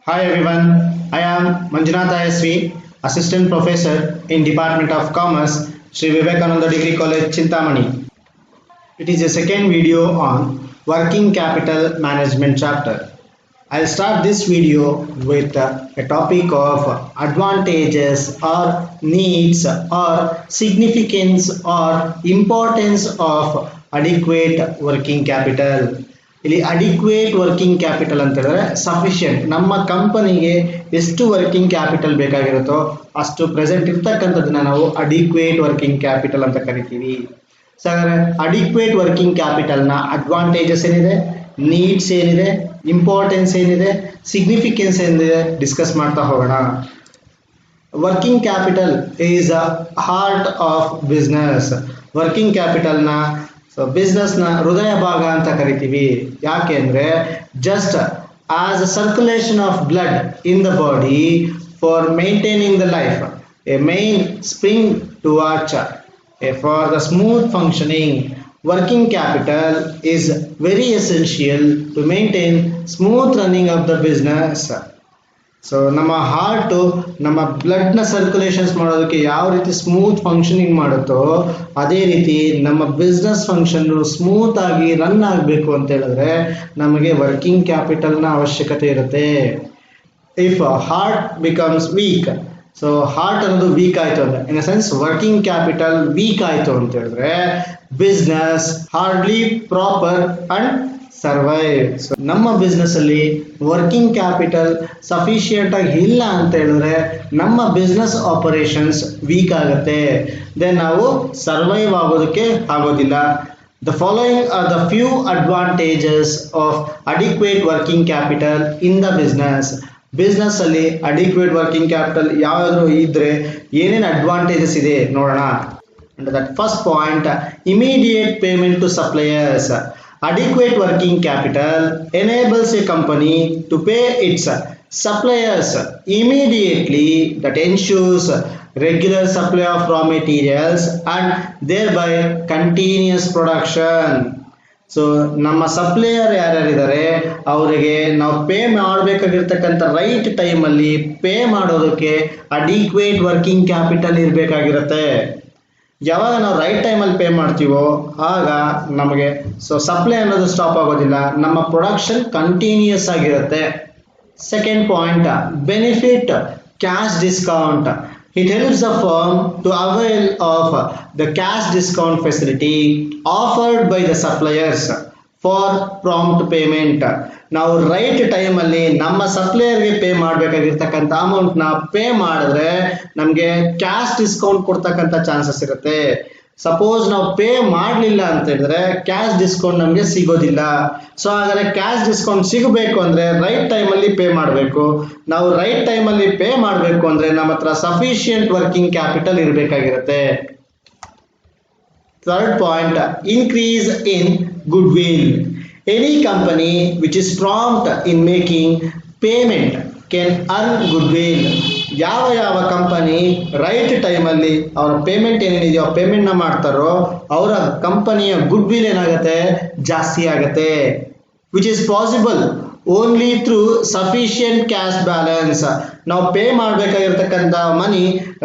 Hi everyone, I am Manjunath ISV, Assistant Professor in Department of Commerce, Sri Vivekananda Degree College, Chintamani. It is a second video on Working Capital Management chapter. I'll start this video with a topic of advantages or needs or significance or importance of adequate working capital. ಇಲ್ಲಿ adequate working capital ಅಂತ ಹೇಳಿದ್ರೆ sufficient, ನಮ್ಮ ಕಂಪನಿಗೆ ಎಷ್ಟು working capital ಬೇಕಾಗಿರುತ್ತೋ ಅಷ್ಟು present ಇರ್ತಕ್ಕಂಥದ್ದನ್ನ ನಾವು adequate working capital ಅಂತ ಕರಿತೀವಿ. ಸೊ ಹಾಗಾದ್ರೆ ಅಡಿಕ್ವೇಟ್ ವರ್ಕಿಂಗ್ ಕ್ಯಾಪಿಟಲ್ನ ಅಡ್ವಾಂಟೇಜಸ್ ಏನಿದೆ, ನೀಡ್ಸ್ ಏನಿದೆ, ಇಂಪಾರ್ಟೆನ್ಸ್ ಏನಿದೆ, ಸಿಗ್ನಿಫಿಕೆನ್ಸ್ ಏನಿದೆ ಡಿಸ್ಕಸ್ ಮಾಡ್ತಾ ಹೋಗೋಣ. Working capital is a heart of business. Working ಕ್ಯಾಪಿಟಲ್ನ ಬಿಸ್ನೆಸ್ನ ಹೃದಯ ಭಾಗ ಅಂತ ಕರಿತೀವಿ. ಯಾಕೆ ಅಂದರೆ just as a circulation of blood in the body for maintaining the life, a main spring to watch for the smooth functioning. Working capital is very essential to maintain smooth running of the business. So ನಮ್ಮ heart ನಮ್ಮ ಬ್ಲಡ್ನ circulations ಮಾಡೋದಕ್ಕೆ ಯಾವ ರೀತಿ smooth functioning ಮಾಡುತ್ತೋ ಅದೇ ರೀತಿ ನಮ್ಮ business ಫಂಕ್ಷನ್ನು smooth ಆಗಿ ರನ್ ಆಗಬೇಕು ಅಂತ ಹೇಳಿದ್ರೆ ನಮಗೆ ವರ್ಕಿಂಗ್ ಕ್ಯಾಪಿಟಲ್ನ ಅವಶ್ಯಕತೆ ಇರುತ್ತೆ. If heart becomes weak, so heart ಅನ್ನೋದು ವೀಕ್ ಆಯಿತು ಅಂದರೆ in a sense working capital weak ಆಯಿತು ಅಂತ ಹೇಳಿದ್ರೆ business hardly proper and survive. So ನಮ್ಮ ಬಿಸ್ನೆಸ್ ಅಲ್ಲಿ ವರ್ಕಿಂಗ್ ಕ್ಯಾಪಿಟಲ್ ಸಫಿಷಿಯಂಟ್ ಆಗಿ ಇಲ್ಲ ಅಂತ ಹೇಳಿದ್ರೆ ನಮ್ಮ ಬಿಸ್ನೆಸ್ ಆಪರೇಷನ್ಸ್ ವೀಕ್ ಆಗುತ್ತೆ, ದೆನ್ ನಾವು ಸರ್ವೈವ್ ಆಗೋದಕ್ಕೆ ಆಗೋದಿಲ್ಲ. The following are the few advantages of adequate working capital in the business. Business ಅಲ್ಲಿ ಅಡಿಕ್ವೇಟ್ ವರ್ಕಿಂಗ್ ಕ್ಯಾಪಿಟಲ್ ಯಾವ್ದಾದ್ರು ಇದ್ರೆ ಏನೇನು ಅಡ್ವಾಂಟೇಜಸ್ ಇದೆ ನೋಡೋಣ. And that first point, immediate payment to suppliers. Adequate working capital enables a company to pay its suppliers immediately. That ensures regular supply of raw materials and thereby continuous production. So ನಮ್ಮ supplier ಯಾರ್ಯಾರಿದ್ದಾರೆ ಅವರಿಗೆ ನಾವು pay ಮಾಡಬೇಕಾಗಿರ್ತಕ್ಕಂಥ right ಟೈಮಲ್ಲಿ pay ಮಾಡೋದಕ್ಕೆ adequate working capital ಇರಬೇಕಾಗಿರುತ್ತೆ. ಯಾವಾಗ ನಾವು right ಟೈಮಲ್ಲಿ pay ಮಾಡ್ತೀವೋ ಆಗ ನಮಗೆ ಸಪ್ಲೈ ಅನ್ನೋದು ಸ್ಟಾಪ್ ಆಗೋದಿಲ್ಲ, ನಮ್ಮ ಪ್ರೊಡಕ್ಷನ್ ಕಂಟಿನ್ಯೂಸ್ ಆಗಿರುತ್ತೆ. Second point, benefit cash discount. It helps the firm to avail of the cash discount facility offered by the suppliers for prompt payment. ನಾವು ರೈಟ್ ಟೈಮಲ್ಲಿ ನಮ್ಮ ಸಪ್ಲೈಯರ್ಗೆ ಪೇ ಮಾಡಬೇಕಾಗಿರ್ತಕ್ಕಂಥ ಅಮೌಂಟ್ನ ಪೇ ಮಾಡಿದ್ರೆ ನಮಗೆ ಕ್ಯಾಶ್ ಡಿಸ್ಕೌಂಟ್ ಕೊಡ್ತಕ್ಕಂಥ ಚಾನ್ಸಸ್ ಇರುತ್ತೆ. ಸಪೋಸ್ ನಾವು ಪೇ ಮಾಡಲಿಲ್ಲ ಅಂತ ಹೇಳಿದ್ರೆ ಕ್ಯಾಶ್ ಡಿಸ್ಕೌಂಟ್ ನಮಗೆ ಸಿಗೋದಿಲ್ಲ. ಸೊ ಹಾಗಾದ್ರೆ ಕ್ಯಾಶ್ ಡಿಸ್ಕೌಂಟ್ ಸಿಗಬೇಕು ಅಂದರೆ ರೈಟ್ ಟೈಮಲ್ಲಿ ಪೇ ಮಾಡಬೇಕು. ನಾವು ರೈಟ್ ಟೈಮಲ್ಲಿ ಪೇ ಮಾಡಬೇಕು ಅಂದರೆ ನಮ್ಮ ಹತ್ರ ಸಫಿಷಿಯಂಟ್ ವರ್ಕಿಂಗ್ ಕ್ಯಾಪಿಟಲ್ ಇರಬೇಕಾಗಿರುತ್ತೆ. Third point, increase in goodwill. Any company which is prompt in making payment can earn goodwill. ಯಾವ ಕಂಪನಿ ರೈಟ್ ಟೈಮಲ್ಲಿ ಅವರ ಪೇಮೆಂಟ್ ಏನೇನಿದೆಯೋ ಪೇಮೆಂಟ್ನ ಮಾಡ್ತಾರೋ ಅವರ ಕಂಪನಿಯ ಗುಡ್ ವಿಲ್ ಏನಾಗುತ್ತೆ, ಜಾಸ್ತಿ ಆಗುತ್ತೆ. Which is possible only through sufficient cash balance. ನಾವು ಪೇ ಮಾಡಬೇಕಾಗಿರ್ತಕ್ಕಂಥ ಮನಿ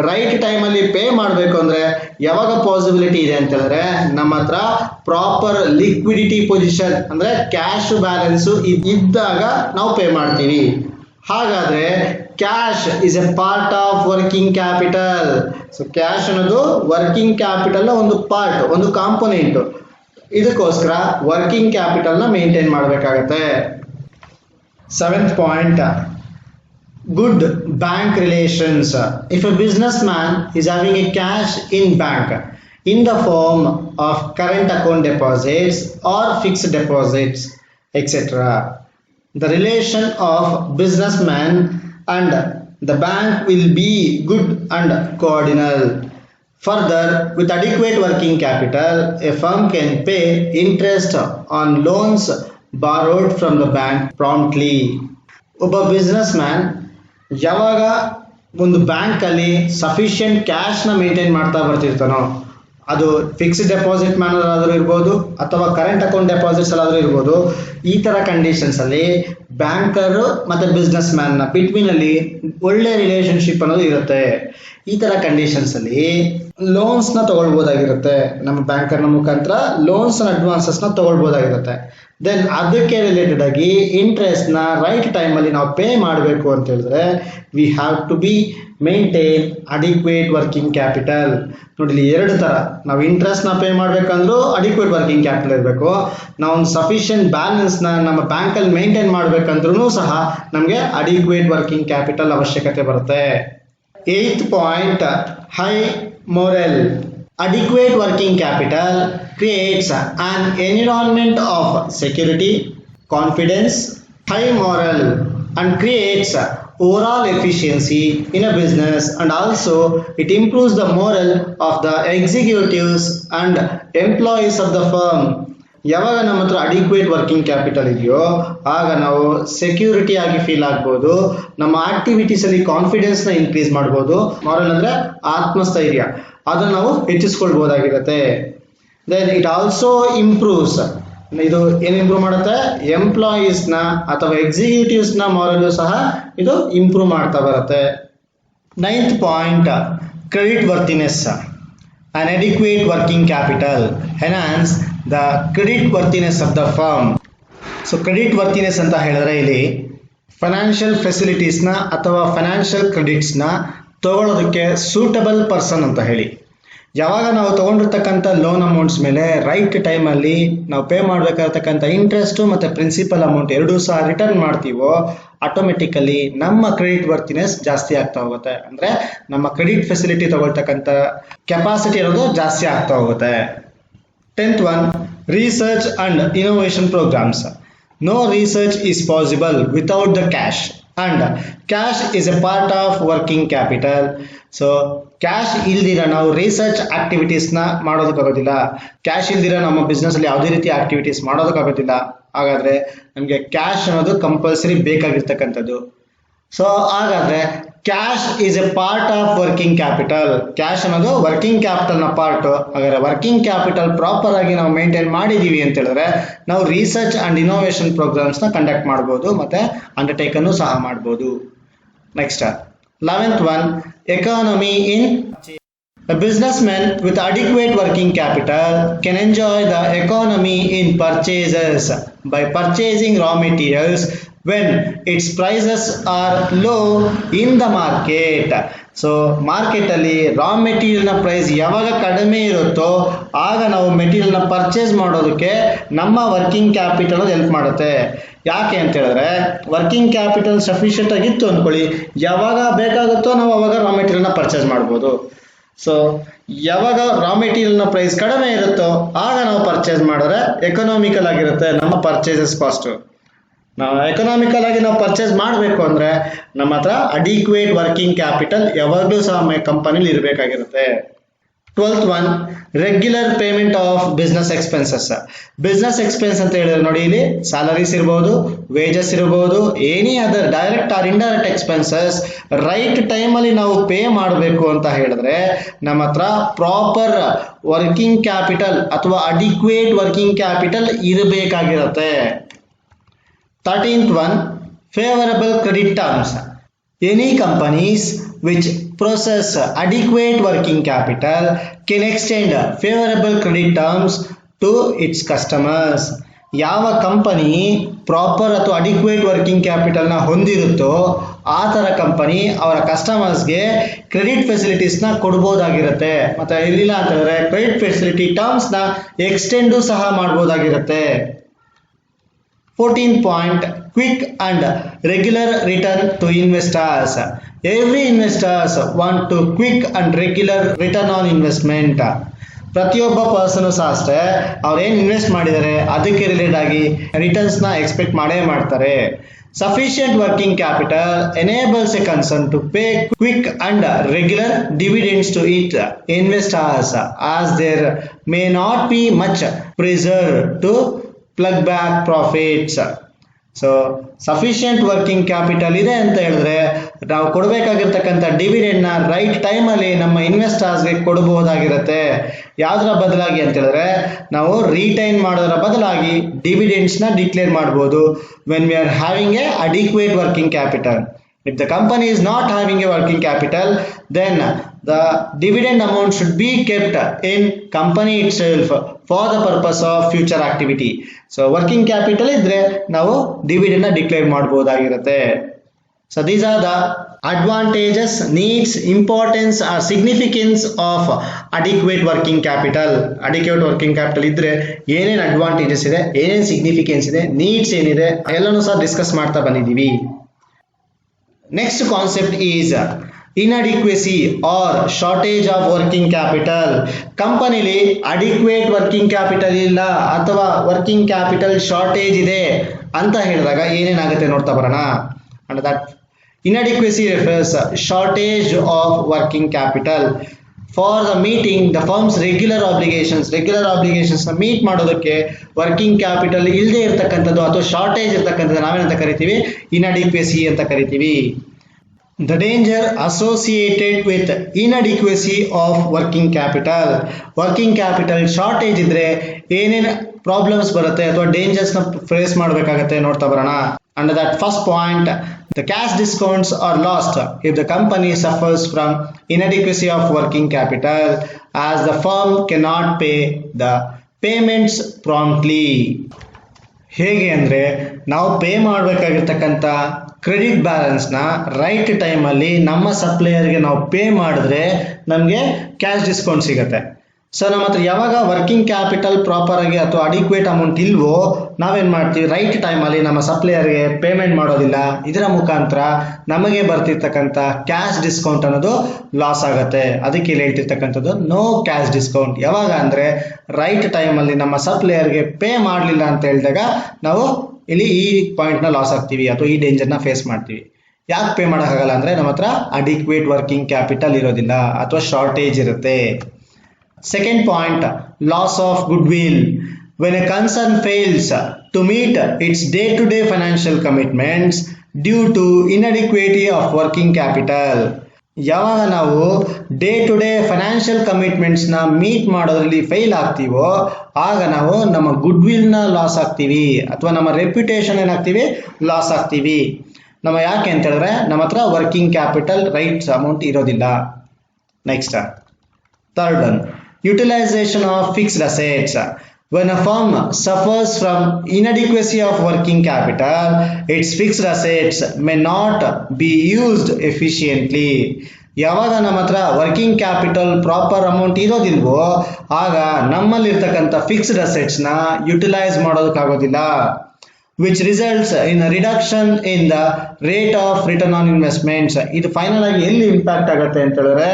ರೈಟ್ ಟೈಮಲ್ಲಿ ಪೇ ಮಾಡಬೇಕು ಅಂದರೆ ಯಾವಾಗ ಪಾಸಿಬಿಲಿಟಿ ಇದೆ ಅಂತ ಹೇಳಿದ್ರೆ ನಮ್ಮ ಹತ್ರ ಪ್ರಾಪರ್ ಲಿಕ್ವಿಡಿಟಿ ಪೊಸಿಷನ್ ಅಂದರೆ ಕ್ಯಾಶ್ ಬ್ಯಾಲೆನ್ಸು ಇದ್ದಾಗ ನಾವು ಪೇ ಮಾಡ್ತೀವಿ. ಹಾಗಾದರೆ cash is A part of working capital. So cash ಅನ್ನೋದು ವರ್ಕಿಂಗ್ ಕ್ಯಾಪಿಟಲ್ನ ಒಂದು ಪಾರ್ಟ್, ಒಂದು ಕಾಂಪೊನೆಂಟು. ಇದಕ್ಕೋಸ್ಕರ ವರ್ಕಿಂಗ್ ಕ್ಯಾಪಿಟಲ್ನ ಮೇಂಟೈನ್ ಮಾಡಬೇಕಾಗತ್ತೆ. Seventh point, good bank relations. If a businessman is having a cash in bank in the form of current account deposits or fixed deposits, etc., the relation of businessman and the bank will be good and cordial. Further, with adequate working capital, a firm can pay interest on loans borrowed from the bank promptly. ಒಬ್ಬ business man ಯಾವಾಗ ಒಂದು ಬ್ಯಾಂಕಲ್ಲಿ sufficient ಕ್ಯಾಶ್ನ maintain ಮಾಡ್ತಾ ಬರ್ತಿರ್ತಾನೋ, ಅದು fixed deposit ಮಾಡೋದಾದ್ರೂ ಇರ್ಬೋದು ಅಥವಾ current account deposits ಅಲ್ಲಾದರೂ ಇರ್ಬೋದು, ಈ ತರ ಕಂಡೀಷನ್ಸ್ ಅಲ್ಲಿ ಬ್ಯಾಂಕರ್ ಮತ್ತೆ ಬಿಸ್ನೆಸ್ ಮ್ಯಾನ್ ನ ಬಿಟ್ವೀನ್ ಅಲ್ಲಿ ಒಳ್ಳೆ ರಿಲೇಶನ್ಶಿಪ್ ಅನ್ನೋದು ಇರುತ್ತೆ. ಈ ತರ ಕಂಡೀಷನ್ಸ್ ಅಲ್ಲಿ ಲೋನ್ಸ್ ನ ತಗೊಳ್ಬಹುದಾಗಿರುತ್ತೆ, ನಮ್ಮ ಬ್ಯಾಂಕರ್ ನ ಮುಖಾಂತರ ಲೋನ್ಸ್ ಅಡ್ವಾನ್ಸಸ್ ನ ತಗೊಳ್ಬಹುದಾಗಿರುತ್ತೆ. ದೆನ್ ಅದಕ್ಕೆ ರಿಲೇಟೆಡ್ ಆಗಿ ಇಂಟ್ರೆಸ್ಟ್ ನ ರೈಟ್ ಟೈಮ್ ಅಲ್ಲಿ ನಾವು ಪೇ ಮಾಡಬೇಕು ಅಂತ ಹೇಳಿದ್ರೆ we have to be maintain adequate working capital. ನೋಡಿ ಇಲ್ಲಿ ಎರಡು ತರ, ನಾವು ಇಂಟ್ರೆಸ್ಟ್ ನ ಪೇ ಮಾಡ್ಬೇಕಂದ್ರೂ ಅಡಿಕ್ವೇಟ್ ವರ್ಕಿಂಗ್ ಕ್ಯಾಪಿಟಲ್ ಇರಬೇಕು, ನಾವು ಒಂದು ಸಫಿಷಿಯಂಟ್ ಬ್ಯಾಲೆನ್ಸ್ ನ ನಮ್ಮ ಬ್ಯಾಂಕ್ ಅಲ್ಲಿ ಮೇಂಟೈನ್ ಮಾಡ್ಬೇಕಂದ್ರೂ ಸಹ ನಮಗೆ ಅಡಿಕ್ವೇಟ್ ವರ್ಕಿಂಗ್ ಕ್ಯಾಪಿಟಲ್ ಅವಶ್ಯಕತೆ ಬರುತ್ತೆ. 8th point, high moral. Adequate working capital creates an environment of security, confidence, high moral, and creates overall efficiency in a business, and also it improves the moral of the executives and employees of the firm. ಯಾವಾಗ ನಮ್ಮ ಹತ್ರ adequate working capital ಇದೆಯೋ ಆಗ ನಾವು security ಆಗಿ feel ಆಗ್ಬೋದು, ನಮ್ಮ activities ಅಲ್ಲಿ ಕಾನ್ಫಿಡೆನ್ಸ್ ನ ಇನ್ಕ್ರೀಸ್ ಮಾಡ್ಬೋದು. ಮಾರಲ್ ಅಂದ್ರೆ ಆತ್ಮಸ್ಥೈರ್ಯ, ಅದನ್ನ ನಾವು ಹೆಚ್ಚಿಸ್ಕೊಳ್ಬಹುದಾಗಿರುತ್ತೆ. ದೆನ್ ಇಟ್ ಆಲ್ಸೋ ಇಂಪ್ರೂವ್ಸ್, ಇದು ಏನ್ ಇಂಪ್ರೂವ್ ಮಾಡುತ್ತೆ, ಎಂಪ್ಲಾಯೀಸ್ ನ ಅಥವಾ ಎಕ್ಸಿಕ್ಯೂಟಿವ್ಸ್ ನ ಮಾರಲ್ ಸಹ ಇದು ಇಂಪ್ರೂವ್ ಮಾಡ್ತಾ ಬರುತ್ತೆ. 9th point, credit worthiness. An adequate working capital enhance the credit worthiness of the firm. So credit worthiness ಅಂತ ಹೇಳಿದ್ರೆ ಇಲ್ಲಿ ಫೈನಾನ್ಷಿಯಲ್ ಫೆಸಿಲಿಟೀಸ್ ನ ಅಥವಾ ಫೈನಾನ್ಷಿಯಲ್ ಕ್ರೆಡಿಟ್ಸ್ ನ ತಗೊಳ್ಳೋದಕ್ಕೆ ಸೂಟಬಲ್ ಪರ್ಸನ್ ಅಂತ ಹೇಳಿ. ಯಾವಾಗ ನಾವು ತಗೊಂಡಿರ್ತಕ್ಕಂಥ ಲೋನ್ ಅಮೌಂಟ್ಸ್ ಮೇಲೆ ರೈಟ್ ಟೈಮ್ ಅಲ್ಲಿ ನಾವು ಪೇ ಮಾಡಬೇಕಾಗಿರ್ತಕ್ಕಂಥ ಇಂಟ್ರೆಸ್ಟ್ ಮತ್ತೆ ಪ್ರಿನ್ಸಿಪಲ್ ಅಮೌಂಟ್ ಎರಡೂ ಸಹ ರಿಟರ್ನ್ ಮಾಡ್ತೀವೋ ಆಟೋಮೆಟಿಕಲಿ ನಮ್ಮ ಕ್ರೆಡಿಟ್ ವರ್ತಿನೆಸ್ ಜಾಸ್ತಿ ಆಗ್ತಾ ಹೋಗುತ್ತೆ. ಅಂದ್ರೆ ನಮ್ಮ ಕ್ರೆಡಿಟ್ ಫೆಸಿಲಿಟಿ ತಗೊಳ್ತಕ್ಕಂಥ ಕೆಪಾಸಿಟಿ ಇರೋದು ಜಾಸ್ತಿ ಆಗ್ತಾ ಹೋಗುತ್ತೆ. 10th one, research and innovation programs. No research is possible without the cash, and cash is a part of working capital. So cash ಇಲ್ದಿರ ನಾವು ರಿಸರ್ಚ್ ಆಕ್ಟಿವಿಟೀಸ್ ನ ಮಾಡೋದಕ್ಕಾಗೋದಿಲ್ಲ, ಕ್ಯಾಶ್ ಇಲ್ದಿರ ನಮ್ಮ ಬಿಸ್ನೆಸ್ ಅಲ್ಲಿ ಯಾವುದೇ ರೀತಿ ಆಕ್ಟಿವಿಟೀಸ್ ಮಾಡೋದಕ್ಕಾಗೋದಿಲ್ಲ. ಹಾಗಾದ್ರೆ ನಮಗೆ ಕ್ಯಾಶ್ ಅನ್ನೋದು ಕಂಪಲ್ಸರಿ ಬೇಕಾಗಿರ್ತಕ್ಕಂಥದ್ದು. ಸೊ ಹಾಗಾದ್ರೆ cash is A part of working capital, cash ಅನ್ನೋದು ವರ್ಕಿಂಗ್ ಕ್ಯಾಪಿಟಲ್ ನ ಪಾರ್ಟ್. ಹಾಗಾದ್ರೆ ವರ್ಕಿಂಗ್ ಕ್ಯಾಪಿಟಲ್ ಪ್ರಾಪರ್ ಆಗಿ ನಾವು ಮೇಂಟೈನ್ ಮಾಡಿದೀವಿ ಅಂತ ಹೇಳಿದ್ರೆ ನಾವು ರಿಸರ್ಚ್ ಅಂಡ್ ಇನೋವೇಷನ್ ಪ್ರೋಗ್ರಾಮ್ಸ್ ನ ಕಂಡಕ್ಟ್ ಮಾಡಬಹುದು ಮತ್ತೆ ಅಂಡರ್ಟೇಕನ್ನು ಸಹ ಮಾಡಬಹುದು. Next 11th one, economy in. A businessman with adequate working capital can enjoy the economy in purchases by purchasing raw materials when its prices are low in the market. So market ಅಲ್ಲಿ raw material ನ price ಯಾವಾಗ ಕಡಿಮೆ ಇರುತ್ತೋ ಆಗ ನಾವು material ನ purchase ಮಾಡೋದಕ್ಕೆ ನಮ್ಮ ವರ್ಕಿಂಗ್ ಕ್ಯಾಪಿಟಲ್ ಹೆಲ್ಪ್ ಮಾಡುತ್ತೆ. ಯಾಕೆ ಅಂತ ಹೇಳಿದ್ರೆ ವರ್ಕಿಂಗ್ ಕ್ಯಾಪಿಟಲ್ ಸಫಿಷಿಯಂಟ್ ಆಗಿತ್ತು ಅನ್ಕೊಳ್ಳಿ, ಯಾವಾಗ ಬೇಕಾಗುತ್ತೋ ನಾವು ಅವಾಗ ರಾ ಮೆಟೀರಿಯಲ್ ನ ಪರ್ಚೇಸ್ ಮಾಡ್ಬೋದು. ಸೊ ಯಾವಾಗ ರಾ ಮೆಟೀರಿಯಲ್ ನ ಪ್ರೈಸ್ ಕಡಿಮೆ ಇರುತ್ತೋ ಆಗ ನಾವು ಪರ್ಚೇಸ್ ಮಾಡಿದ್ರೆ ಎಕನಾಮಿಕಲ್ ಆಗಿರುತ್ತೆ ನಮ್ಮ ಪರ್ಚೇಸಸ್ ಕಾಸ್ಟ್. ನಾವು ಎಕನಾಮಿಕಲ್ ಆಗಿ ನಾವು ಪರ್ಚೇಸ್ ಮಾಡಬೇಕು ಅಂದ್ರೆ ನಮ್ಮ ಹತ್ರ ಅಡಿಕ್ವೇಟ್ ವರ್ಕಿಂಗ್ ಕ್ಯಾಪಿಟಲ್ ಯಾವಾಗಲೂ ಸಹ ಕಂಪನಿಲಿ ಇರಬೇಕಾಗಿರುತ್ತೆ. 12th one, regular payment of business expenses. Business expense ಅಂತ ಹೇಳಿದ್ರೆ ನೋಡಿ ಇಲ್ಲಿ ಸ್ಯಾಲರೀಸ್ ಇರಬಹುದು, ವೇಜಸ್ ಇರಬಹುದು, any other direct or indirect expenses right time ಅಲ್ಲಿ ನಾವು ಪೇ ಮಾಡಬೇಕು ಅಂತ ಹೇಳಿದ್ರೆ ನಮ್ಮ ಹತ್ರ ಪ್ರಾಪರ್ ವರ್ಕಿಂಗ್ ಕ್ಯಾಪಿಟಲ್ ಅಥವಾ ಅಡಿಕ್ವೇಟ್ ವರ್ಕಿಂಗ್ ಕ್ಯಾಪಿಟಲ್ ಇರಬೇಕಾಗಿರುತ್ತೆ. 13th one, favorable credit terms. Any companies which possess adequate working capital can extend favorable credit terms to its customers. ಯಾವ ಕಂಪನಿ ಪ್ರಾಪರ್ ಅಥವಾ ಅಡಿಕ್ವೇಟ್ ವರ್ಕಿಂಗ್ ಕ್ಯಾಪಿಟಲ್ ನ ಹೊಂದಿರುತ್ತೋ ಆ ತರ company ಅವರ ಕಸ್ಟಮರ್ಸ್ಗೆ credit facilities ನ ಕೊಡಬಹುದಾಗಿರುತ್ತೆ. ಮತ್ತೆ ಇಲ್ಲಿಲ್ಲ ಅಂತ ಹೇಳಿದ್ರೆ ಕ್ರೆಡಿಟ್ ಫೆಸಿಲಿಟಿ ಟರ್ಮ್ಸ್ ನ ಎಕ್ಸ್ಟೆಂಡ್ ಸಹ ಮಾಡಬಹುದಾಗಿರುತ್ತೆ. 14th point, quick and regular return to investors. Every investors want to quick and regular return on investment. ಪ್ರತಿಯೊಬ್ಬ ಪರ್ಸನ್ ಸಹ ಅಷ್ಟೇ ಅವ್ರು ಏನ್ ಇನ್ವೆಸ್ಟ್ ಮಾಡಿದ್ದಾರೆ ಅದಕ್ಕೆ ರಿಲೇಟೆಡ್ ಆಗಿ ರಿಟರ್ನ್ಸ್ ನ ಎಕ್ಸ್ಪೆಕ್ಟ್ ಮಾಡೇ ಮಾಡ್ತಾರೆ. Sufficient working capital enables a concern to pay quick and regular dividends to its investors as there may not be much pressure to plug back profits. So sufficient working capital ಇದೆ ಅಂತ ಹೇಳಿದ್ರೆ ನಾವು ಕೊಡಬೇಕಾಗಿರ್ತಕ್ಕಂಥ ಡಿವಿಡೆಂಡ್ನ right ಟೈಮಲ್ಲಿ ನಮ್ಮ ಇನ್ವೆಸ್ಟರ್ಸ್ಗೆ ಕೊಡಬಹುದಾಗಿರುತ್ತೆ. ಯಾವುದರ ಬದಲಾಗಿ ಅಂತ ಹೇಳಿದ್ರೆ ನಾವು ರಿಟೈನ್ ಮಾಡೋದರ ಬದಲಾಗಿ ಡಿವಿಡೆಂಡ್ಸ್ನ ಡಿಕ್ಲೇರ್ ಮಾಡ್ಬೋದು when we are having A adequate working capital. If the company is not having a working capital, then the dividend amount should be kept in company itself for the purpose of future activity. So working capital idre ನಾವು dividend na declare ಮಾಡಬಹುದಾಗಿರುತ್ತೆ. So these are the advantages, needs, importance or significance of adequate working capital. Adequate working capital idre ಏನೇನು advantages ಇದೆ, ಏನೇನು significance ಇದೆ, needs ಏನಿದೆ ಎಲ್ಲನೂ ಸಹ discuss ಮಾಡ್ತಾ ಬಂದಿದ್ದೀವಿ. Next concept is inadequacy or shortage of working capital. ಕಂಪನಿಲಿ adequate working capital ಇಲ್ಲ ಅಥವಾ working capital shortage ಇದೆ ಅಂತ ಹೇಳಿದಾಗ ಏನೇನಾಗುತ್ತೆ ನೋಡ್ತಾ ಬರೋಣ. And that inadequacy refers shortage of working capital for the meeting the firm's regular obligations ನ ಮೀಟ್ ಮಾಡೋದಕ್ಕೆ working capital ಇಲ್ಲದೆ ಇರತಕ್ಕಂಥದ್ದು ಅಥವಾ ಶಾರ್ಟೇಜ್ ಇರತಕ್ಕಂಥದ್ದು ನಾವೇನಂತ ಕರಿತೀವಿ, ಇನ್ಅಡಿಕ್ವೆಸಿ ಅಂತ ಕರಿತೀವಿ. The danger associated with inadequacy of working capital shortage ಇದ್ರೆ ಏನೇನು ಪ್ರಾಬ್ಲಮ್ಸ್ ಬರುತ್ತೆ ಅಥವಾ ಡೇಂಜರ್ಸ್ ನ ಫೇಸ್ ಮಾಡಬೇಕಾಗತ್ತೆ ನೋಡ್ತಾ ಬರೋಣ. Under that first point, the cash discounts are lost if the company suffers from inadequacy of working capital as the firm cannot pay the payments promptly. ಹೇಗೆ ಅಂದರೆ ನಾವು ಪೇ ಮಾಡಬೇಕಾಗಿರ್ತಕ್ಕಂಥ ಕ್ರೆಡಿಟ್ ಬ್ಯಾಲೆನ್ಸ್ನ ರೈಟ್ ಟೈಮಲ್ಲಿ ನಮ್ಮ ಸಪ್ಲೈಯರ್ಗೆ ನಾವು ಪೇ ಮಾಡಿದ್ರೆ ನಮಗೆ ಕ್ಯಾಶ್ ಡಿಸ್ಕೌಂಟ್ ಸಿಗುತ್ತೆ. So ನಮ್ಮ ಹತ್ರ ಯಾವಾಗ ವರ್ಕಿಂಗ್ ಕ್ಯಾಪಿಟಲ್ ಪ್ರಾಪರ್ ಆಗಿ ಅಥವಾ ಅಡಿಕ್ವೇಟ್ ಅಮೌಂಟ್ ಇಲ್ವೋ ನಾವೇನು ಮಾಡ್ತೀವಿ, ರೈಟ್ ಟೈಮಲ್ಲಿ ನಮ್ಮ ಸಪ್ಲೈಯರ್ಗೆ ಪೇಮೆಂಟ್ ಮಾಡೋದಿಲ್ಲ. ಇದರ ಮುಖಾಂತರ ನಮಗೆ ಬರ್ತಿರ್ತಕ್ಕಂಥ ಕ್ಯಾಶ್ ಡಿಸ್ಕೌಂಟ್ ಅನ್ನೋದು ಲಾಸ್ ಆಗುತ್ತೆ. ಅದಕ್ಕೆ ಇಲ್ಲಿ ಹೇಳ್ತಿರ್ತಕ್ಕಂಥದ್ದು ನೋ ಕ್ಯಾಶ್ ಡಿಸ್ಕೌಂಟ್. ಯಾವಾಗ ಅಂದರೆ ರೈಟ್ ಟೈಮಲ್ಲಿ ನಮ್ಮ ಸಪ್ಲೈಯರ್ಗೆ ಪೇ ಮಾಡಲಿಲ್ಲ ಅಂತ ಹೇಳಿದಾಗ ನಾವು ಇಲ್ಲಿ ಈ ಪಾಯಿಂಟ್ನ ಲಾಸ್ ಆಗ್ತೀವಿ ಅಥವಾ ಈ ಡೇಂಜರ್ನ ಫೇಸ್ ಮಾಡ್ತೀವಿ. ಯಾಕೆ ಪೇ ಮಾಡೋಕ್ಕಾಗಲ್ಲ ಅಂದರೆ ನಮ್ಮ ಹತ್ರ ಅಡಿಕ್ವೇಟ್ ವರ್ಕಿಂಗ್ ಕ್ಯಾಪಿಟಲ್ ಇರೋದಿಲ್ಲ ಅಥವಾ ಶಾರ್ಟೇಜ್ ಇರುತ್ತೆ. Second point, loss of goodwill. When a concern fails to meet its day-to-day financial commitments due to inadequacy of working capital. ಯಾವಾಗ ನಾವು ಡೇ ಟು ಡೇ ಫೈನಾನ್ಷಿಯಲ್ ಕಮಿಟ್ಮೆಂಟ್ಸ್ನ ಮೀಟ್ ಮಾಡೋದ್ರಲ್ಲಿ ಫೇಲ್ ಆಗ್ತೀವೋ ಆಗ ನಾವು ನಮ್ಮ ಗುಡ್ವಿಲ್ನ ಲಾಸ್ ಆಗ್ತೀವಿ ಅಥವಾ ನಮ್ಮ ರೆಪ್ಯುಟೇಷನ್ ಏನಾಗ್ತೀವಿ, ಲಾಸ್ ಆಗ್ತೀವಿ. ನಮ್ಮ ಯಾಕೆ ಅಂತ ಹೇಳಿದ್ರೆ ನಮ್ಮ ಹತ್ರ ವರ್ಕಿಂಗ್ ಕ್ಯಾಪಿಟಲ್ ರೈಟ್ಸ್ ಅಮೌಂಟ್ ಇರೋದಿಲ್ಲ. Next third one, utilization of fixed assets. When a firm suffers from inadequacy of working capital, its fixed assets may not be used efficiently. ಯಾವಾಗ ನಮ್ಮ ಹತ್ರ ವರ್ಕಿಂಗ್ ಕ್ಯಾಪಿಟಲ್ ಪ್ರಾಪರ್ ಅಮೌಂಟ್ ಇರೋದಿಲ್ವೋ ಆಗ ನಮ್ಮಲ್ಲಿರ್ತಕ್ಕಂಥ fixed ಅಸೆಟ್ಸ್ನ utilise ಮಾಡೋದಕ್ಕಾಗೋದಿಲ್ಲ. which results in a reduction in the rate of return on investments. ಇದು final ಆಗಿ ಎಲ್ಲಿ ಇಂಪ್ಯಾಕ್ಟ್ ಆಗುತ್ತೆ ಅಂತ ಹೇಳಿದ್ರೆ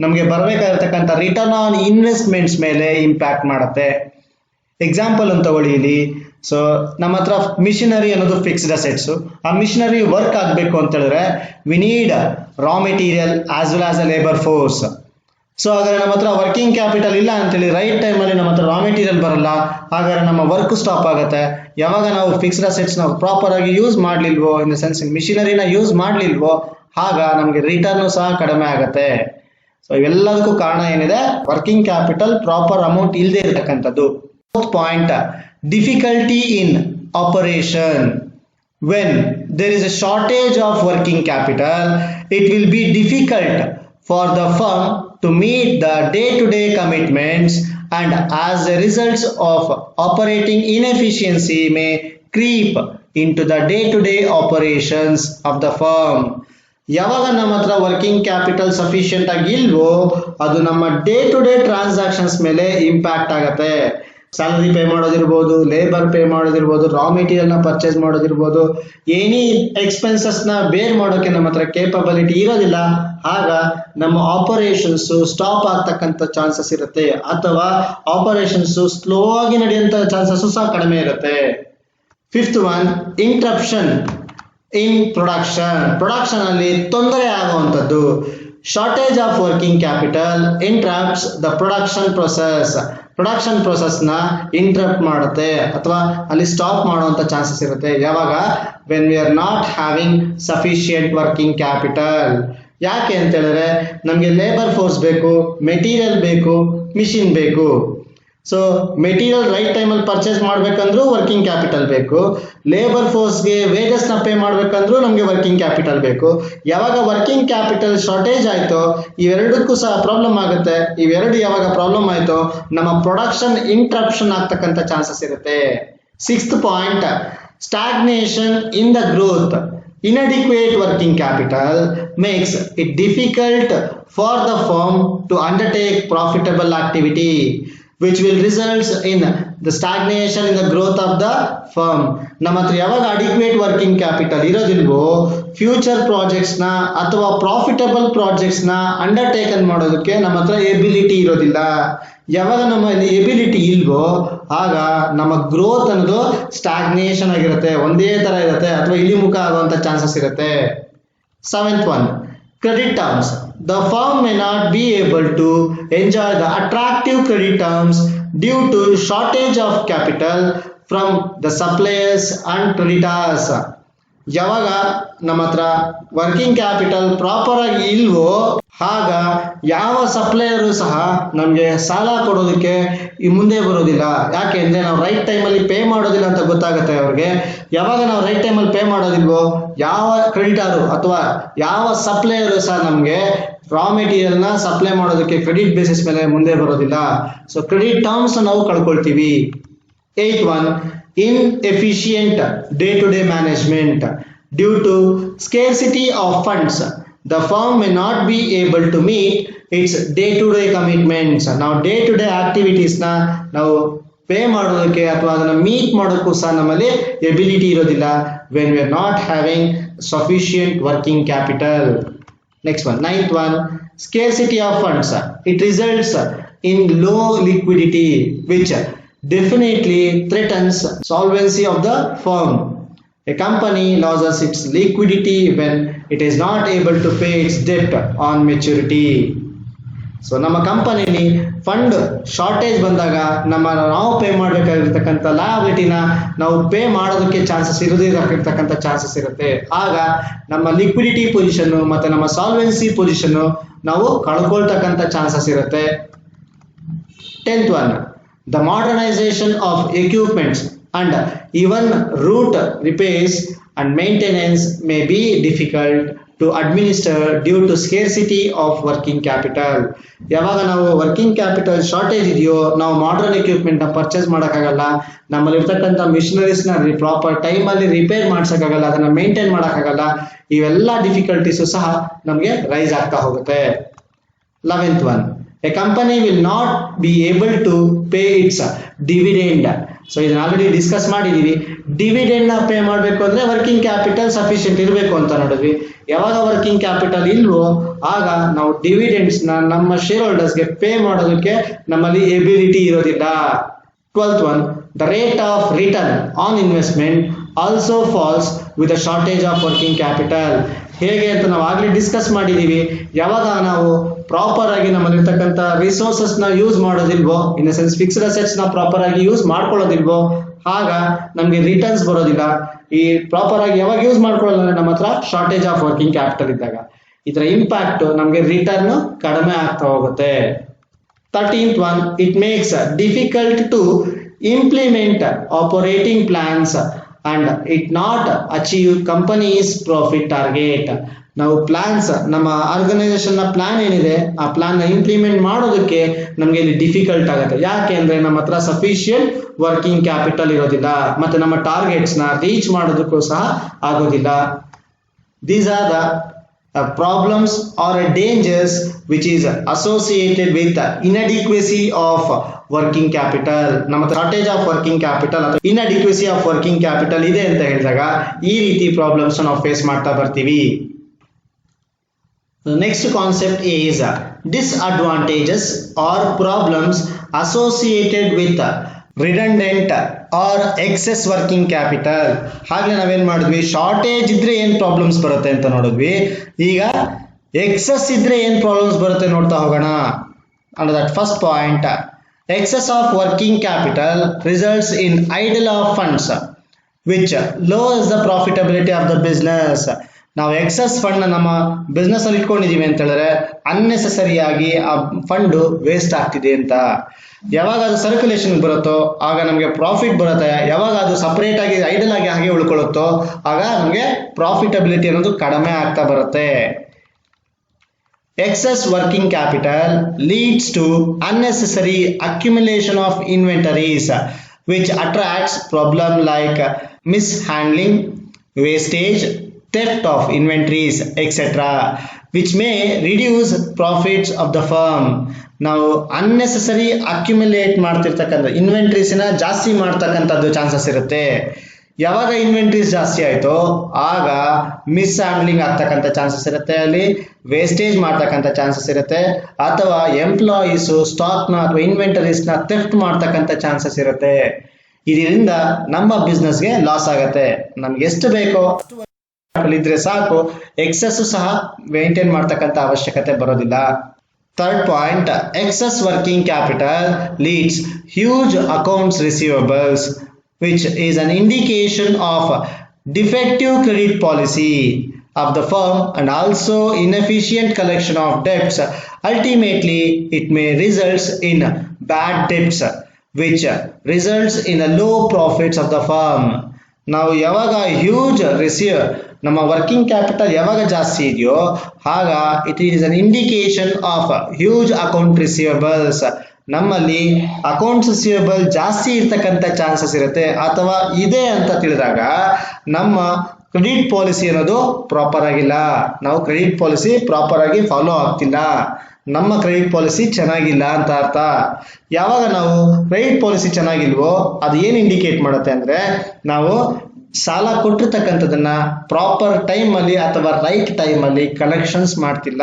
ನಮಗೆ ಬರಬೇಕಾಗಿರ್ತಕ್ಕಂಥ ರಿಟರ್ನ್ ಆನ್ ಇನ್ವೆಸ್ಟ್ಮೆಂಟ್ಸ್ ಮೇಲೆ ಇಂಪ್ಯಾಕ್ಟ್ ಮಾಡುತ್ತೆ. ಎಕ್ಸಾಂಪಲ್ ಅಂತ ತಗೊಳ್ಳಿ ಇಲ್ಲಿ. ಸೊ ನಮ್ಮ ಹತ್ರ ಮಿಷನರಿ ಅನ್ನೋದು ಫಿಕ್ಸ್ಡ್ ಅಸೆಟ್ಸು. ಆ ಮಿಷನರಿ ವರ್ಕ್ ಆಗಬೇಕು ಅಂತ ಹೇಳಿದ್ರೆ we need raw material as well as a labour force. So ಹಾಗಾದ್ರೆ ನಮ್ಮ ಹತ್ರ ವರ್ಕಿಂಗ್ ಕ್ಯಾಪಿಟಲ್ ಇಲ್ಲ ಅಂತೇಳಿ ರೈಟ್ ಟೈಮಲ್ಲಿ ನಮ್ಮ ಹತ್ರ ರಾ ಮೆಟೀರಿಯಲ್ ಬರಲ್ಲ, ಹಾಗಾದ್ರೆ ನಮ್ಮ ವರ್ಕ್ ಸ್ಟಾಪ್ ಆಗುತ್ತೆ. ಯಾವಾಗ ನಾವು ಫಿಕ್ಸ್ಡ್ ಅಸೆಟ್ಸ್ನ ಪ್ರಾಪರ್ ಆಗಿ ಯೂಸ್ ಮಾಡಲಿಲ್ವೋ, ಇನ್ ದ ಸೆನ್ಸ್ ಮಿಷನರಿನ ಯೂಸ್ ಮಾಡಲಿಲ್ವೋ ಆಗ ನಮಗೆ ರಿಟರ್ನು ಸಹ ಕಡಿಮೆ ಆಗುತ್ತೆ. ಸೊ ಇವೆಲ್ಲದಕ್ಕೂ ಕಾರಣ ಏನಿದೆ, ವರ್ಕಿಂಗ್ ಕ್ಯಾಪಿಟಲ್ ಪ್ರಾಪರ್ ಅಮೌಂಟ್ ಇಲ್ಲದೆ ಇರತಕ್ಕಂಥದ್ದು. Fourth point, difficulty in operation. When there is a shortage of working capital, it will be difficult for the firm to meet the day-to-day commitments, and as a result of operating inefficiency may creep into the day-to-day operations of the firm. ಯಾವಾಗ ನಮ್ಮ ಹತ್ರ working capital sufficient ಆಗಿ ಇಲ್ವೋ ಅದು ನಮ್ಮ day to day transactions ಮೇಲೆ impact ಆಗುತ್ತೆ. Salary pay ಮಾಡೋದಿರ್ಬೋದು, labour pay ಮಾಡೋದಿರ್ಬೋದು, ರಾ ಮೆಟೀರಿಯಲ್ನ purchase ಮಾಡೋದಿರ್ಬೋದು, any ಎಕ್ಸ್ಪೆನ್ಸಸ್ನ ಬೇರ್ ಮಾಡೋಕ್ಕೆ ನಮ್ಮ ಹತ್ರ ಕೇಪಬಿಲಿಟಿ ಇರೋದಿಲ್ಲ. ಆಗ ನಮ್ಮ ಆಪರೇಷನ್ಸು ಸ್ಟಾಪ್ ಆಗ್ತಕ್ಕಂಥ ಚಾನ್ಸಸ್ ಇರುತ್ತೆ, ಅಥವಾ ಆಪರೇಷನ್ಸು ಸ್ಲೋ ಆಗಿ ನಡೆಯುವಂಥ ಚಾನ್ಸಸ್ ಸಹ ಕಡಿಮೆ ಇರುತ್ತೆ. Fifth one, interruption in production ಅಲ್ಲಿ ತೊಂದರೆ ಆಗುವಂಥದ್ದು. Shortage of working capital interrupts the production process production ಪ್ರೊಸೆಸ್ನ ಇಂಟರಪ್ಟ್ ಮಾಡುತ್ತೆ ಅಥವಾ ಅಲ್ಲಿ ಸ್ಟಾಪ್ ಮಾಡುವಂಥ ಚಾನ್ಸಸ್ ಇರುತ್ತೆ. ಯಾವಾಗ when we are not having sufficient working capital. ಯಾಕೆ ಅಂತ ಹೇಳಿದ್ರೆ ನಮಗೆ ಲೇಬರ್ ಫೋರ್ಸ್ ಬೇಕು, ಮೆಟೀರಿಯಲ್ ಬೇಕು, ಮಿಷಿನ್ ಬೇಕು. ಸೊ ಮೆಟೀರಿಯಲ್ ರೈಟ್ ಟೈಮಲ್ಲಿ ಪರ್ಚೇಸ್ ಮಾಡ್ಬೇಕಂದ್ರೂ ವರ್ಕಿಂಗ್ ಕ್ಯಾಪಿಟಲ್ ಬೇಕು, ಲೇಬರ್ ಫೋರ್ಸ್ಗೆ ವೇಜಸ್ನ ಪೇ ಮಾಡ್ಬೇಕಂದ್ರೂ ನಮಗೆ ವರ್ಕಿಂಗ್ ಕ್ಯಾಪಿಟಲ್ ಬೇಕು. ಯಾವಾಗ ವರ್ಕಿಂಗ್ ಕ್ಯಾಪಿಟಲ್ ಶಾರ್ಟೇಜ್ ಆಯಿತೋ ಇವೆರಡಕ್ಕೂ ಸಹ ಪ್ರಾಬ್ಲಮ್ ಆಗುತ್ತೆ. ಇವೆರಡು ಯಾವಾಗ ಪ್ರಾಬ್ಲಮ್ ಆಯಿತೋ ನಮ್ಮ ಪ್ರೊಡಕ್ಷನ್ ಇಂಟ್ರಪ್ಷನ್ ಆಗ್ತಕ್ಕಂಥ ಚಾನ್ಸಸ್ ಇರುತ್ತೆ. 6th point, stagnation in the growth. Inadequate working capital makes it difficult for the firm to undertake profitable activity, which will result in the stagnation in the growth of the firm. ನಮ್ಮ ಹತ್ರ ಯಾವಾಗ adequate working capital ಇರೋದಿಲ್ವೋ future ಪ್ರಾಜೆಕ್ಟ್ಸ್ನ ಅಥವಾ profitable ಪ್ರಾಜೆಕ್ಟ್ಸ್ನ undertaken ಮಾಡೋದಕ್ಕೆ ನಮ್ಮ ಹತ್ರ ability ಇರೋದಿಲ್ಲ. ಯಾವಾಗ ನಮ್ಮ ಎಬಿಲಿಟಿ ಇಲ್ವೋ ಆಗ ನಮ್ಮ ಗ್ರೋತ್ ಅನ್ನೋದು ಸ್ಟಾಗ್ನೇಷನ್ ಆಗಿರುತ್ತೆ, ಒಂದೇ ಥರ ಇರುತ್ತೆ ಅಥವಾ ಇಳಿಮುಖ ಆಗುವಂಥ ಚಾನ್ಸಸ್ ಇರುತ್ತೆ. 7th one, credit terms. The firm may not be able to enjoy the attractive credit terms due to shortage of capital from the suppliers and creditors. ಯಾವಾಗ ನಮ್ಮ ಹತ್ರ ವರ್ಕಿಂಗ್ ಕ್ಯಾಪಿಟಲ್ ಪ್ರಾಪರ್ ಆಗಿ ಇಲ್ವೋ ಆಗ ಯಾವ ಸಪ್ಲೈಯರು ಸಹ ನಮಗೆ ಸಾಲ ಕೊಡೋದಕ್ಕೆ ಮುಂದೆ ಬರೋದಿಲ್ಲ. ಯಾಕೆ ಅಂದರೆ ನಾವು ರೈಟ್ ಟೈಮಲ್ಲಿ ಪೇ ಮಾಡೋದಿಲ್ಲ ಅಂತ ಗೊತ್ತಾಗುತ್ತೆ ಅವ್ರಿಗೆ. ಯಾವಾಗ ನಾವು ರೈಟ್ ಟೈಮಲ್ಲಿ ಪೇ ಮಾಡೋದಿಲ್ವೋ ಯಾವ ಕ್ರೆಡಿಟರು ಅಥವಾ ಯಾವ ಸಪ್ಲೈಯರು ಸಹ ನಮಗೆ ರಾ ಮೆಟೀರಿಯಲ್ನ ಸಪ್ಲೈ ಮಾಡೋದಕ್ಕೆ ಕ್ರೆಡಿಟ್ ಬೇಸಿಸ್ ಮೇಲೆ ಮುಂದೆ ಬರೋದಿಲ್ಲ. ಸೊ ಕ್ರೆಡಿಟ್ ಟರ್ಮ್ಸ್ ನಾವು ಕಳ್ಕೊಳ್ತೀವಿ. 8th one, inefficient day-to-day management. Due to scarcity of funds, the firm may not be able to meet its day-to-day commitments. ನಾವು day-to-day activities-ನ ನಾವು ಪೇ ಮಾಡೋದಕ್ಕೆ ಅಥವಾ ಅದನ್ನು ಮೀಟ್ ಮಾಡೋಕ್ಕೂ ಸಹ ನಮ್ಮಲ್ಲಿ ಎಬಿಲಿಟಿ ಇರೋದಿಲ್ಲ when we are not having sufficient working capital. Next one, 9th one, scarcity of funds. It results in low liquidity, which definitely threatens solvency of the firm. A company loses its liquidity when it is not able to pay its debt on maturity. So ನಮ್ಮ ಕಂಪನಿಲಿ fund shortage ಬಂದಾಗ ನಾವು pay ಮಾಡಬೇಕಾಗಿರ್ತಕ್ಕಂಥ ಲಯಬಿಲಿಟಿನ ನಾವು pay ಮಾಡೋದಕ್ಕೆ chances ಇರದಿರತಕ್ಕಂಥ chances ಇರುತ್ತೆ. ಆಗ ನಮ್ಮ liquidity position ಮತ್ತು ನಮ್ಮ ಸಾಲ್ವೆನ್ಸಿ ಪೊಸಿಷನ್ನು ನಾವು ಕಳ್ಕೊಳ್ತಕ್ಕಂಥ ಚಾನ್ಸಸ್ ಇರುತ್ತೆ. 10th one, the modernization of equipments and even route repairs and maintenance may be difficult to administer due to scarcity of working capital. ಯಾವಾಗ ನಾವು ವರ್ಕಿಂಗ್ ಕ್ಯಾಪಿಟಲ್ ಶಾರ್ಟೇಜ್ ಇದೆಯೋ ನಾವು modern ಎಕ್ವಿಪ್ಮೆಂಟ್ನ purchase ಮಾಡೋಕ್ಕಾಗಲ್ಲ, ನಮ್ಮಲ್ಲಿರ್ತಕ್ಕಂಥ ಮಿಷನರೀಸ್ನ proper ಟೈಮಲ್ಲಿ repair ಮಾಡ್ಸೋಕ್ಕಾಗಲ್ಲ, ಅದನ್ನು maintain ಮಾಡೋಕ್ಕಾಗಲ್ಲ. ಇವೆಲ್ಲ ಡಿಫಿಕಲ್ಟೀಸು ಸಹ ನಮಗೆ ರೈಸ್ ಆಗ್ತಾ ಹೋಗುತ್ತೆ. 11th one, a company will not be able to pay its dividend. So ಇದನ್ನ ಆಲ್ರೆಡಿ ಡಿಸ್ಕಸ್ ಮಾಡಿದೀವಿ. ಡಿವಿಡೆಂಡ್ನ ಪೇ ಮಾಡಬೇಕು ಅಂದರೆ ವರ್ಕಿಂಗ್ ಕ್ಯಾಪಿಟಲ್ ಸಫಿಷಿಯೆಂಟ್ ಇರಬೇಕು ಅಂತ ನೋಡಿದ್ವಿ. ಯಾವಾಗ ವರ್ಕಿಂಗ್ ಕ್ಯಾಪಿಟಲ್ ಇಲ್ವೋ ಆಗ ನಾವು ಡಿವಿಡೆಂಡ್ಸ್ನ ನಮ್ಮ ಶೇರ್ ಹೋಲ್ಡರ್ಸ್ಗೆ ಪೇ ಮಾಡೋದಕ್ಕೆ ನಮ್ಮಲ್ಲಿ ಎಬಿಲಿಟಿ ಇರೋದಿಲ್ಲ. 12th one, the rate of return on investment also falls with a shortage of working capital. ಹೇಗೆ ಅಂತ ನಾವು ಆಗಲೇ ಡಿಸ್ಕಸ್ ಮಾಡಿದ್ದೀವಿ. ಯಾವಾಗ ನಾವು ಪ್ರಾಪರ್ ಆಗಿ ನಮ್ಮಲ್ಲಿರ್ತಕ್ಕಂಥ ರಿಸೋರ್ಸಸ್ನ ಯೂಸ್ ಮಾಡೋದಿಲ್ವೋ, ಇನ್ ದ ಸೆನ್ಸ್ ಫಿಕ್ಸ್ಡ್ ಅಸೆಟ್ಸ್ನ ಪ್ರಾಪರ್ ಆಗಿ ಯೂಸ್ ಮಾಡ್ಕೊಳ್ಳೋದಿಲ್ವೋ ಆಗ ನಮಗೆ ರಿಟರ್ನ್ಸ್ ಬರೋದಿಲ್ಲ. ಈ ಪ್ರಾಪರ್ ಆಗಿ ಯಾವಾಗ ಯೂಸ್ ಮಾಡ್ಕೊಳ್ಳೋದಂದ್ರೆ ನಮ್ಮ ಹತ್ರ ಶಾರ್ಟೇಜ್ ಆಫ್ ವರ್ಕಿಂಗ್ ಕ್ಯಾಪಿಟಲ್ ಇದ್ದಾಗ ಇದರ ಇಂಪ್ಯಾಕ್ಟ್ ನಮಗೆ ರಿಟರ್ನ್ ಕಡಿಮೆ ಆಗ್ತಾ ಹೋಗುತ್ತೆ. 13th one, it makes difficult to implement operating plans and it not achieve company's profit target. ನಾವು ಪ್ಲಾನ್ಸ್ ನಮ್ಮ ಆರ್ಗನೈಸೇಷನ್ ನ ಪ್ಲಾನ್ ಏನಿದೆ ಆ ಪ್ಲಾನ್ ನ ಇಂಪ್ಲಿಮೆಂಟ್ ಮಾಡೋದಕ್ಕೆ ನಮಗೆ ಇಲ್ಲಿ ಡಿಫಿಕಲ್ಟ್ ಆಗುತ್ತೆ. ಯಾಕೆ ಅಂದ್ರೆ ನಮ್ಮ ಹತ್ರ ಸಫಿಷಿಯಂಟ್ ವರ್ಕಿಂಗ್ ಕ್ಯಾಪಿಟಲ್ ಇರೋದಿಲ್ಲ ಮತ್ತೆ ನಮ್ಮ ಟಾರ್ಗೆಟ್ಸ್ ನ ರೀಚ್ ಮಾಡೋದಕ್ಕೂ ಸಹ ಆಗೋದಿಲ್ಲ. These are the problems or dangers which is associated with inadequacy of working capital. ನಮ್ಮ ಶಾರ್ಟೇಜ್ ಆಫ್ ವರ್ಕಿಂಗ್ ಕ್ಯಾಪಿಟಲ್ ಅಥವಾ inadequacy of working capital ಇದೆ ಅಂತ ಹೇಳಿದಾಗ ಈ ರೀತಿ ಪ್ರಾಬ್ಲಮ್ಸ್ ನಾವು ಫೇಸ್ ಮಾಡ್ತಾ ಬರ್ತೀವಿ. The next concept is disadvantages or problems associated with redundant or excess working capital. ಹಾಗೆ ನಾವೇನ್ ಮಾಡಿದ್ವಿ, ಶಾರ್ಟೇಜ್ ಇದ್ರೆ ಏನ್ ಪ್ರಾಬ್ಲಮ್ಸ್ ಬರುತ್ತೆ ಅಂತ ನೋಡಿದ್ವಿ. ಈಗ ಎಕ್ಸೆಸ್ ಇದ್ರೆ ಏನ್ ಪ್ರಾಬ್ಲಮ್ಸ್ ಬರುತ್ತೆ ನೋಡ್ತಾ ಹೋಗೋಣ. Under that first point, Excess of working capital results in idle of funds, which lowers the profitability of the business. ನಾವು ಎಕ್ಸಸ್ ಫಂಡ್ ನಮ್ಮ ಬಿಸ್ನೆಸ್ ಅಲ್ಲಿ ಇಟ್ಕೊಂಡಿದೀವಿ ಅಂತ ಹೇಳಿದ್ರೆ ಅನ್ನೆಸೆಸರಿ ಆಗಿ ಆ ಫಂಡ್ ವೇಸ್ಟ್ ಆಗ್ತಿದೆ ಅಂತ. ಯಾವಾಗ ಅದು ಸರ್ಕ್ಯುಲೇಷನ್ ಬರುತ್ತೋ ಆಗ ನಮಗೆ ಪ್ರಾಫಿಟ್ ಬರುತ್ತೆ. ಯಾವಾಗ ಅದು ಸಪರೇಟ್ ಆಗಿ ಐಡಲ್ ಆಗಿ ಹಾಗೆ ಉಳ್ಕೊಳ್ಳುತ್ತೋ ಆಗ ನಮಗೆ ಪ್ರಾಫಿಟಬಿಲಿಟಿ ಅನ್ನೋದು ಕಡಿಮೆ ಆಗ್ತಾ ಬರುತ್ತೆ. Excess working capital leads to unnecessary accumulation of inventories, which attracts problems like mishandling, wastage, theft of inventories, etc., which may reduce profits of the firm. ನಾವು ಅನ್ನೆಸೆಸರಿ ಅಕ್ಯುಮುಲೇಟ್ ಮಾಡ್ತಿರ್ತಕ್ಕಂಥ ಇನ್ವೆಂಟ್ರೀಸ್ನ ಜಾಸ್ತಿ ಮಾಡ್ತಕ್ಕಂಥದ್ದು ಚಾನ್ಸಸ್ ಇರುತ್ತೆ. ಯಾವಾಗ ಇನ್ವೆಂಟ್ರೀಸ್ ಜಾಸ್ತಿ ಆಯಿತೋ ಆಗ ಮಿಸ್ ಹ್ಯಾಂಡ್ಲಿಂಗ್ ಆಗ್ತಕ್ಕಂಥ chances ಇರುತ್ತೆ, ಅಲ್ಲಿ ವೇಸ್ಟೇಜ್ ಮಾಡ್ತಕ್ಕಂಥ ಚಾನ್ಸಸ್ ಇರುತ್ತೆ, ಅಥವಾ ಎಂಪ್ಲಾಯೀಸು ಸ್ಟಾಕ್ನ ಅಥವಾ ಇನ್ವೆಂಟರೀಸ್ನ ಥೆಫ್ಟ್ ಮಾಡ್ತಕ್ಕಂಥ ಚಾನ್ಸಸ್ ಇರುತ್ತೆ. ಇದರಿಂದ ನಮ್ಮ ಬಿಸ್ನೆಸ್ಗೆ ಲಾಸ್ ಆಗುತ್ತೆ. ನಮ್ಗೆ ಎಷ್ಟು ಬೇಕೋ ಇದ್ರೆ ಸಾಕು, ಎಕ್ಸಸ್ ಸಹ ಮೇಂಟೈನ್ ಮಾಡ್ತಕ್ಕಂಥ ಅವಶ್ಯಕತೆ ಬರೋದಿಲ್ಲ. Third point, excess working capital leads huge accounts receivables, which is an indication of defective credit policy of the firm and also inefficient collection of debts. Ultimately, it may result in bad debts, which results in a low profits of the firm. ನಾವು ಯಾವಾಗ huge ನಮ್ಮ working capital ಯಾವಾಗ ಜಾಸ್ತಿ ಇದೆಯೋ ಆಗ it is an indication of huge account receivables. ನಮ್ಮಲ್ಲಿ accounts receivable ಜಾಸ್ತಿ ಇರ್ತಕ್ಕಂಥ ಚಾನ್ಸಸ್ ಇರುತ್ತೆ, ಅಥವಾ ಇದೆ ಅಂತ ತಿಳಿದಾಗ ನಮ್ಮ ಕ್ರೆಡಿಟ್ ಪಾಲಿಸಿ ಅನ್ನೋದು ಪ್ರಾಪರ್ ಆಗಿಲ್ಲ, ನಾವು ಕ್ರೆಡಿಟ್ ಪಾಲಿಸಿ ಪ್ರಾಪರ್ ಆಗಿ ಫಾಲೋ ಆಗ್ತಿಲ್ಲ, ನಮ್ಮ ಕ್ರೆಡಿಟ್ ಪಾಲಿಸಿ ಚೆನ್ನಾಗಿಲ್ಲ ಅಂತ ಅರ್ಥ. ಯಾವಾಗ ನಾವು ಕ್ರೆಡಿಟ್ ಪಾಲಿಸಿ ಚೆನ್ನಾಗಿಲ್ವೋ ಅದು ಏನು ಇಂಡಿಕೇಟ್ ಮಾಡುತ್ತೆ ಅಂದರೆ ನಾವು ಸಾಲ ಕೊಟ್ಟಿರ್ತಕ್ಕಂಥದನ್ನ ಪ್ರಾಪರ್ ಟೈಮಲ್ಲಿ ಅಥವಾ ರೈಟ್ ಟೈಮಲ್ಲಿ ಕಲೆಕ್ಷನ್ಸ್ ಮಾಡ್ತಿಲ್ಲ.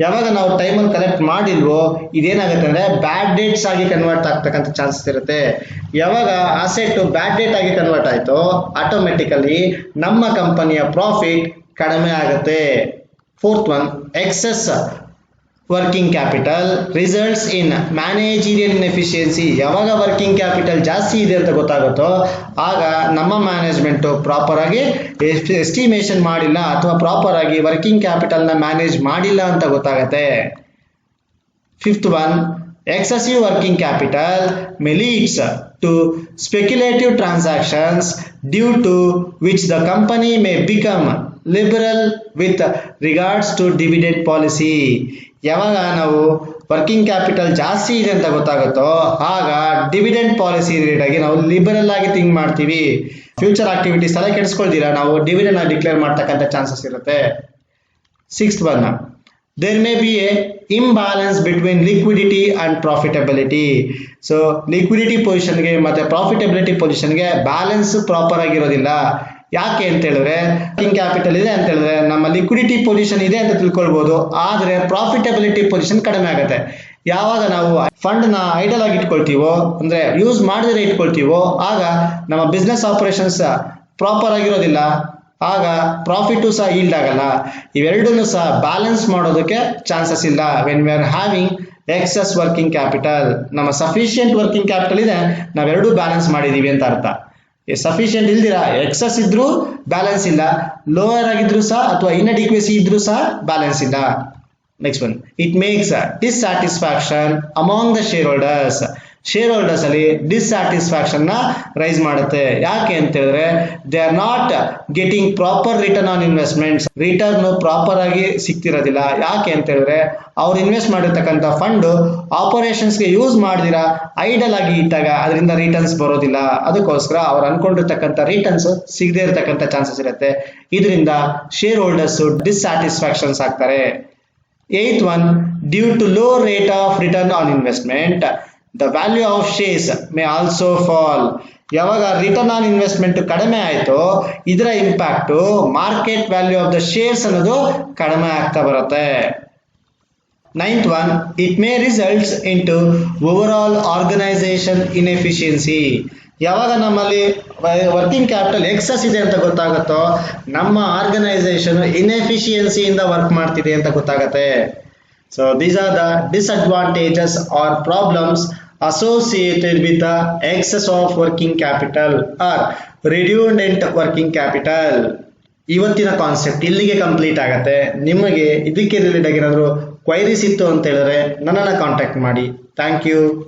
ಯಾವಾಗ ನಾವು ಟೈಮಲ್ಲಿ ಕಲೆಕ್ಟ್ ಮಾಡಿಲ್ವೋ ಇದೇನಾಗುತ್ತೆ ಅಂದರೆ ಬ್ಯಾಡ್ ಡೇಟ್ಸ್ ಆಗಿ ಕನ್ವರ್ಟ್ ಆಗ್ತಕ್ಕಂಥ ಚಾನ್ಸಸ್ ಇರುತ್ತೆ. ಯಾವಾಗ ಅಸೆಟ್ ಬ್ಯಾಡ್ ಡೇಟ್ ಆಗಿ ಕನ್ವರ್ಟ್ ಆಯಿತೋ ಆಟೋಮೆಟಿಕಲಿ ನಮ್ಮ ಕಂಪನಿಯ ಪ್ರಾಫಿಟ್ ಕಡಿಮೆ ಆಗುತ್ತೆ. Fourth one, excess working capital results in managerial inefficiency. ಯಾವಾಗ ವರ್ಕಿಂಗ್ ಕ್ಯಾಪಿಟಲ್ ಜಾಸ್ತಿ ಇದೆ ಅಂತ ಗೊತ್ತಾಗುತ್ತೋ ಆಗ ನಮ್ಮ ಮ್ಯಾನೇಜ್ಮೆಂಟು ಪ್ರಾಪರ್ ಆಗಿ ಎಸ್ಟಿಮೇಷನ್ ಮಾಡಿಲ್ಲ ಅಥವಾ ಪ್ರಾಪರ್ ಆಗಿ ವರ್ಕಿಂಗ್ ಕ್ಯಾಪಿಟಲ್ನ ಮ್ಯಾನೇಜ್ ಮಾಡಿಲ್ಲ ಅಂತ ಗೊತ್ತಾಗುತ್ತೆ. Fifth one, excessive working capital may leads to speculative transactions due to which the company may become liberal with regards to dividend policy. ಯಾವಾಗ ನಾವು ವರ್ಕಿಂಗ್ ಕ್ಯಾಪಿಟಲ್ ಜಾಸ್ತಿ ಇದೆ ಅಂತ ಗೊತ್ತಾಗುತ್ತೋ ಆಗ ಡಿವಿಡೆಂಡ್ ಪಾಲಿಸಿ ರೇಟಾಗಿ ನಾವು ಲಿಬರಲ್ ಆಗಿ ಥಿಂಕ್ ಮಾಡ್ತೀವಿ. ಫ್ಯೂಚರ್ ಆಕ್ಟಿವಿಟೀಸ್ ತಲೆ ಕೆಡಿಸ್ಕೊಳ್ತೀರಾ ನಾವು ಡಿವಿಡೆಂಡ್ ಡಿಕ್ಲೇರ್ ಮಾಡ್ತಕ್ಕಂಥ ಚಾನ್ಸಸ್ ಇರುತ್ತೆ. Sixth one, there may be a imbalance between liquidity and profitability. So liquidity ಪೊಸಿಷನ್ಗೆ ಮತ್ತು ಪ್ರಾಫಿಟಬಿಲಿಟಿ ಪೊಸಿಷನ್ಗೆ ಬ್ಯಾಲೆನ್ಸ್ ಪ್ರಾಪರ್ ಆಗಿರೋದಿಲ್ಲ. ಯಾಕೆ ಅಂತ ಹೇಳಿದ್ರೆ ವರ್ಕಿಂಗ್ ಕ್ಯಾಪಿಟಲ್ ಇದೆ ಅಂತ ಹೇಳಿದ್ರೆ ನಮ್ಮ ಲಿಕ್ವಿಡಿಟಿ ಪೊಸಿಷನ್ ಇದೆ ಅಂತ ತಿಳ್ಕೊಳ್ಬಹುದು, ಆದರೆ ಪ್ರಾಫಿಟಬಿಲಿಟಿ ಪೊಸಿಷನ್ ಕಡಿಮೆ ಆಗುತ್ತೆ. ಯಾವಾಗ ನಾವು ಫಂಡ್ನ ಐಡಲ್ ಆಗಿ ಇಟ್ಕೊಳ್ತೀವೋ ಅಂದರೆ ಯೂಸ್ ಮಾಡದೇ ಇಟ್ಕೊಳ್ತೀವೋ ಆಗ ನಮ್ಮ ಬಿಸ್ನೆಸ್ ಆಪರೇಷನ್ಸ್ ಪ್ರಾಪರ್ ಆಗಿರೋದಿಲ್ಲ, ಆಗ ಪ್ರಾಫಿಟು ಸಹ ಈಲ್ಡ್ ಆಗಲ್ಲ. ಇವೆರಡನ್ನೂ ಸಹ ಬ್ಯಾಲೆನ್ಸ್ ಮಾಡೋದಕ್ಕೆ ಚಾನ್ಸಸ್ ಇಲ್ಲ. When we are having excess working capital, ನಮ್ಮ ಸಫಿಷಿಯಂಟ್ ವರ್ಕಿಂಗ್ ಕ್ಯಾಪಿಟಲ್ ಇದೆ, ನಾವೆರಡೂ ಬ್ಯಾಲೆನ್ಸ್ ಮಾಡಿದೀವಿ ಅಂತ ಅರ್ಥ. ಸಫಿಷಿಯಂಟ್ ಇಲ್ದಿರ ಎಕ್ಸಸ್ ಇದ್ರೂ ಬ್ಯಾಲೆನ್ಸ್ ಇಲ್ಲ, ಲೋವರ್ ಆಗಿದ್ರು ಸಹ ಅಥವಾ ಇನ್ಅಡಿಕ್ವೆಸಿ ಇದ್ರೂ ಸಹ ಬ್ಯಾಲೆನ್ಸ್ ಇಲ್ಲ. Next one, it makes dissatisfaction among the share holders. Share holders ಅಲ್ಲಿ ಡಿಸ್ಸ್ಯಾಟಿಸ್ಫ್ಯಾಕ್ಷನ್ ನ ರೈಸ್ ಮಾಡುತ್ತೆ. ಯಾಕೆ ಅಂತ ಹೇಳಿದ್ರೆ they are not getting proper return on investments, return proper ಆಗಿ ಸಿಗ್ತಿರೋದಿಲ್ಲ. ಯಾಕೆ ಅಂತ ಹೇಳಿದ್ರೆ ಅವ್ರು ಇನ್ವೆಸ್ಟ್ ಮಾಡಿರ್ತಕ್ಕಂಥ ಫಂಡ್ ಆಪರೇಷನ್ಸ್ಗೆ ಯೂಸ್ ಮಾಡಿದಿರಾ ಐಡಲ್ ಆಗಿ ಇಟ್ಟಾಗ ಅದರಿಂದ ರಿಟರ್ನ್ಸ್ ಬರೋದಿಲ್ಲ. ಅದಕ್ಕೋಸ್ಕರ ಅವ್ರು ಅನ್ಕೊಂಡಿರ್ತಕ್ಕಂಥ ರಿಟರ್ನ್ಸ್ ಸಿಗದೇ ಇರತಕ್ಕಂಥ ಚಾನ್ಸಸ್ ಇರುತ್ತೆ. ಇದರಿಂದ ಶೇರ್ ಹೋಲ್ಡರ್ಸ್ ಡಿಸ್ಸ್ಯಾಟಿಸ್ಫ್ಯಾಕ್ಷನ್ಸ್ ಆಗ್ತಾರೆ. Eighth one, due to low rate of return on investment the value of shares may also fall. ಯಾವಾಗ ರಿಟರ್ನ್ ಆನ್ ಇನ್ವೆಸ್ಟ್ಮೆಂಟ್ ಕಡಿಮೆ ಆಯಿತು ಇದರ impact market value of the shares ಅನ್ನೋದು ಕಡಿಮೆ ಆಗ್ತಾ ಬರುತ್ತೆ. Ninth one, it may results into overall organisation inefficiency. ಯಾವಾಗ ನಮ್ಮಲ್ಲಿ ವರ್ಕಿಂಗ್ ಕ್ಯಾಪಿಟಲ್ ಎಕ್ಸಸ್ ಇದೆ ಅಂತ ಗೊತ್ತಾಗುತ್ತೋ ನಮ್ಮ ಆರ್ಗನೈಸೇಷನ್ ಇನ್ಎಫಿಷಿಯನ್ಸಿಯಿಂದ ವರ್ಕ್ ಮಾಡ್ತಿದೆ ಅಂತ ಗೊತ್ತಾಗತ್ತೆ. So these are the disadvantages or problems associated with the excess of working capital or redundant working capital. ಇವತ್ತಿನ concept ಇಲ್ಲಿಗೆ ಕಂಪ್ಲೀಟ್ ಆಗತ್ತೆ. ನಿಮಗೆ ಇದಕ್ಕೆ ರಿಲೇಟೆಡ್ ಏನಾದರೂ ಕ್ವೈರೀಸ್ ಇತ್ತು ಅಂತ ಹೇಳಿದ್ರೆ ನನ್ನನ್ನು ಕಾಂಟ್ಯಾಕ್ಟ್ ಮಾಡಿ. Thank you.